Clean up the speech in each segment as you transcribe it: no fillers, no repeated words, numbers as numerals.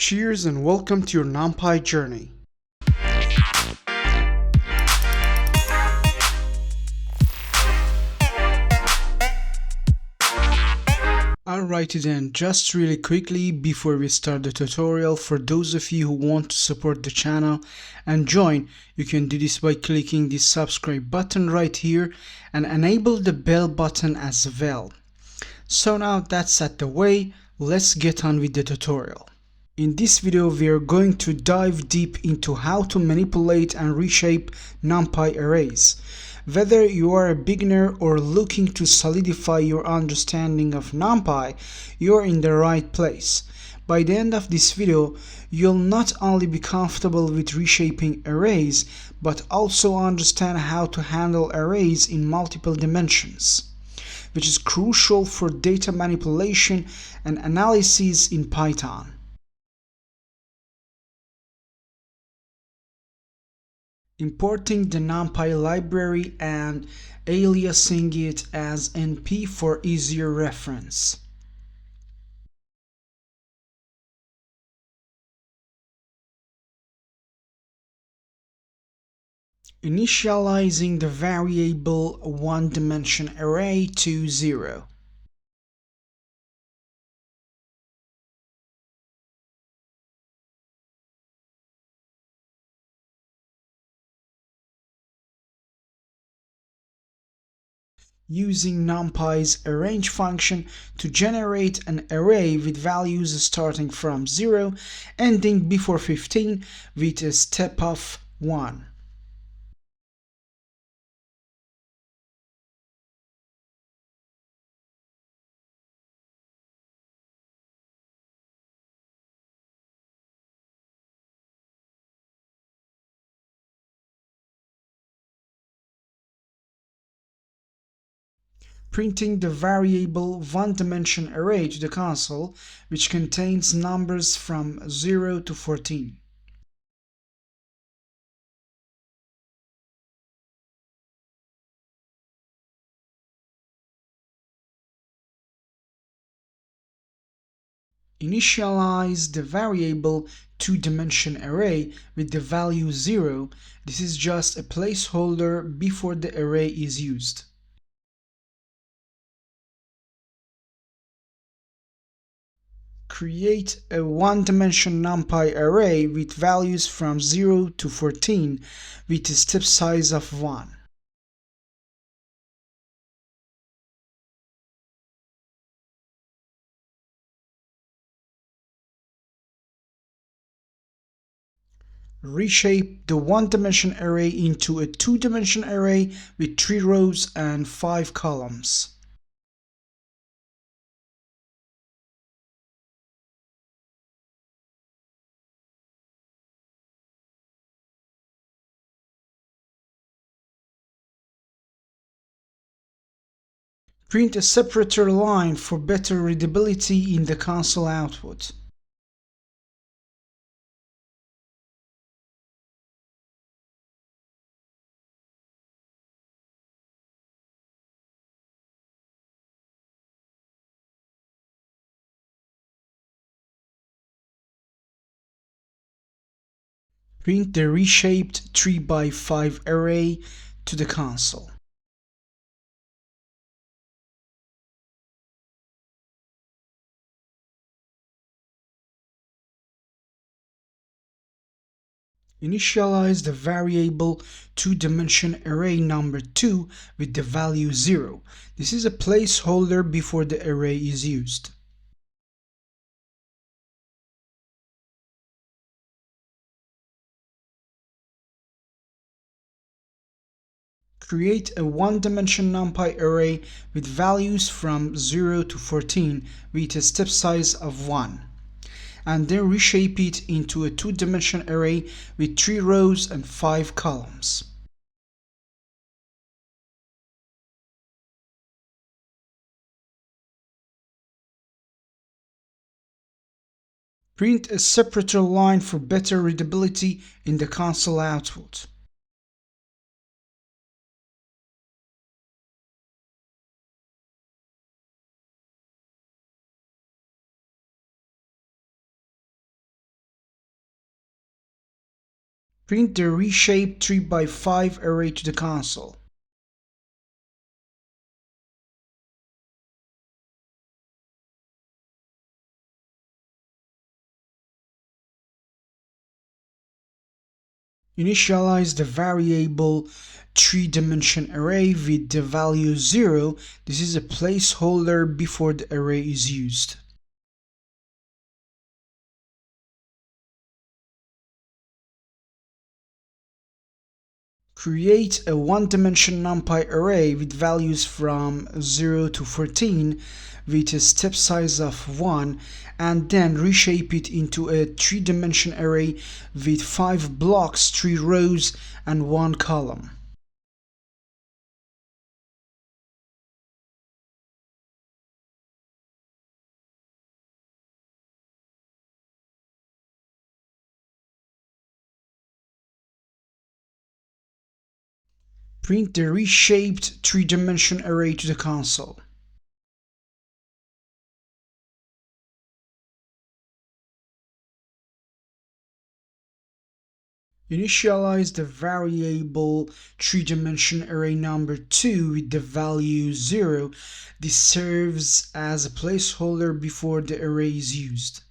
Cheers and welcome to your NumPy journey. Alrighty then, just really quickly before we start the tutorial, for those of you who want to support the channel and join, you can do this by clicking the subscribe button right here and enable the bell button as well. So now that's out the way, let's get on with the tutorial. In this video, we are going to dive deep into how to manipulate and reshape NumPy arrays. Whether you are a beginner or looking to solidify your understanding of NumPy, you're in the right place. By the end of this video, you'll not only be comfortable with reshaping arrays, but also understand how to handle arrays in multiple dimensions, which is crucial for data manipulation and analysis in Python. Importing the NumPy library and aliasing it as np for easier reference. Initializing the variable one-dimension array to 0. Using NumPy's arange function to generate an array with values starting from 0, ending before 15 with a step of 1. Printing the variable one-dimension array to the console, which contains numbers from 0 to 14. Initialize the variable two-dimension array with the value 0. This is just a placeholder before the array is used. Create a one-dimension NumPy array with values from 0 to 14 with a step size of 1. Reshape the one-dimension array into a two-dimension array with 3 rows and 5 columns. Print a separator line for better readability in the console output. Print the reshaped 3x5 array to the console. Initialize the variable two-dimension array number 2 with the value 0. This is a placeholder before the array is used. Create a one-dimension NumPy array with values from 0 to 14 with a step size of 1. And then reshape it into a two-dimension array with 3 rows and 5 columns. Print a separator line for better readability in the console output. Print the reshaped 3x5 array to the console. Initialize the variable 3-dimension array with the value 0. This is a placeholder before the array is used. Create a 1-dimension numpy array with values from 0 to 14 with a step size of 1, and then reshape it into a 3-dimension array with 5 blocks, 3 rows, and 1 column. Print the reshaped 3-dimension array to the console. Initialize the variable 3-dimension array number 2 with the value 0. This serves as a placeholder before the array is used.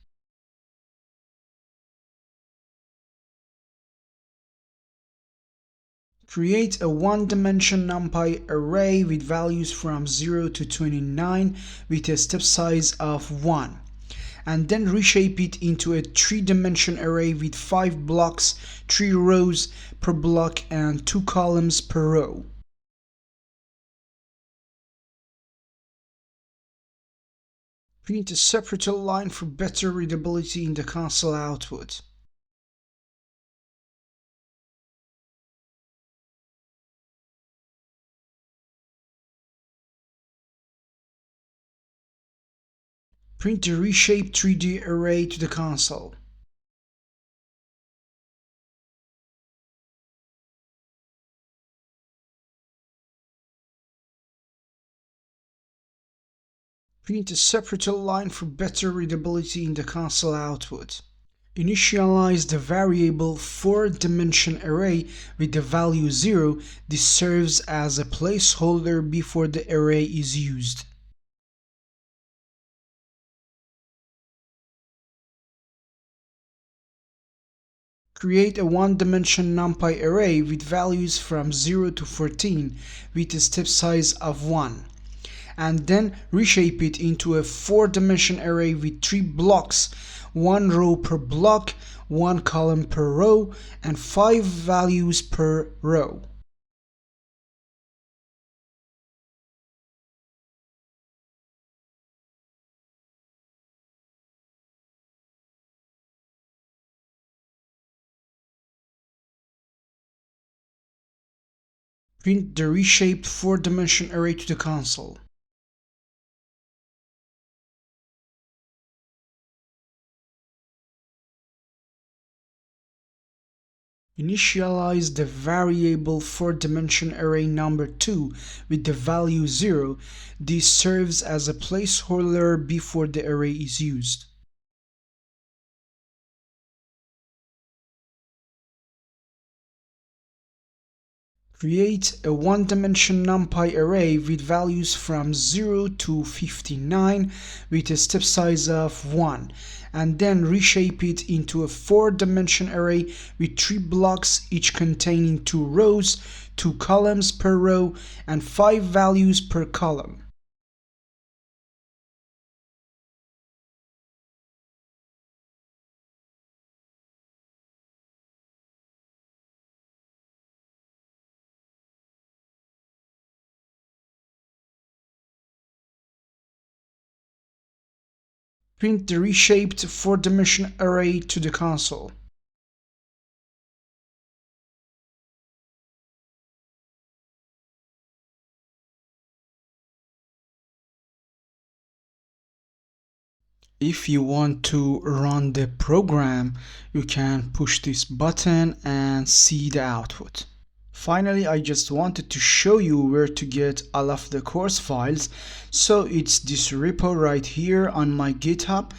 Create a 1-dimension numpy array with values from 0 to 29 with a step size of 1, and then reshape it into a 3-dimension array with 5 blocks, 3 rows per block, and 2 columns per row. Print a separate line for better readability in the console output. Print the reshaped 3D array to the console. Print a separate line for better readability in the console output. Initialize the variable 4-dimension array with the value 0. This serves as a placeholder before the array is used. Create a 1-dimension numpy array with values from 0 to 14 with a step size of 1, and then reshape it into a 4-dimension array with 3 blocks, 1 row per block, 1 column per row, and 5 values per row. Print the reshaped 4-dimension array to the console. Initialize the variable 4-dimension array number 2 with the value 0. This serves as a placeholder before the array is used. Create a 1-dimension numpy array with values from 0 to 59 with a step size of 1, and then reshape it into a 4-dimension array with 3 blocks, each containing 2 rows, 2 columns per row, and 5 values per column. Print the reshaped 4-dimension array to the console. If you want to run the program, you can push this button and see the output. Finally, I just wanted to show you where to get all of the course files. So it's this repo right here on my GitHub.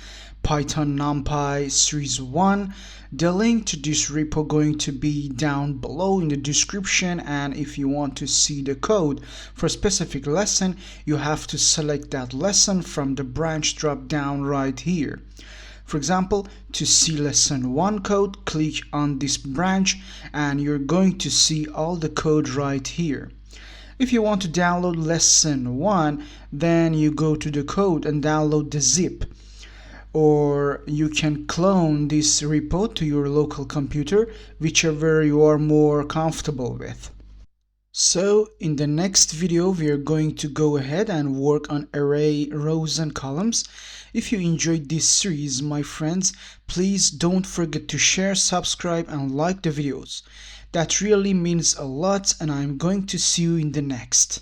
Python NumPy Series 1. The link to this repo going to be down below in the description, and if you want to see the code for a specific lesson, you have to select that lesson from the branch drop down right here. For example, to see lesson 1 code, click on this branch and you're going to see all the code right here. If you want to download lesson 1, then you go to the code and download the zip. Or you can clone this repo to your local computer, whichever you are more comfortable with. So in the next video we are going to go ahead and work on array rows and columns. If you enjoyed this series, my friends, please don't forget to share, subscribe and like the videos. That really means a lot, and I'm going to see you in the next.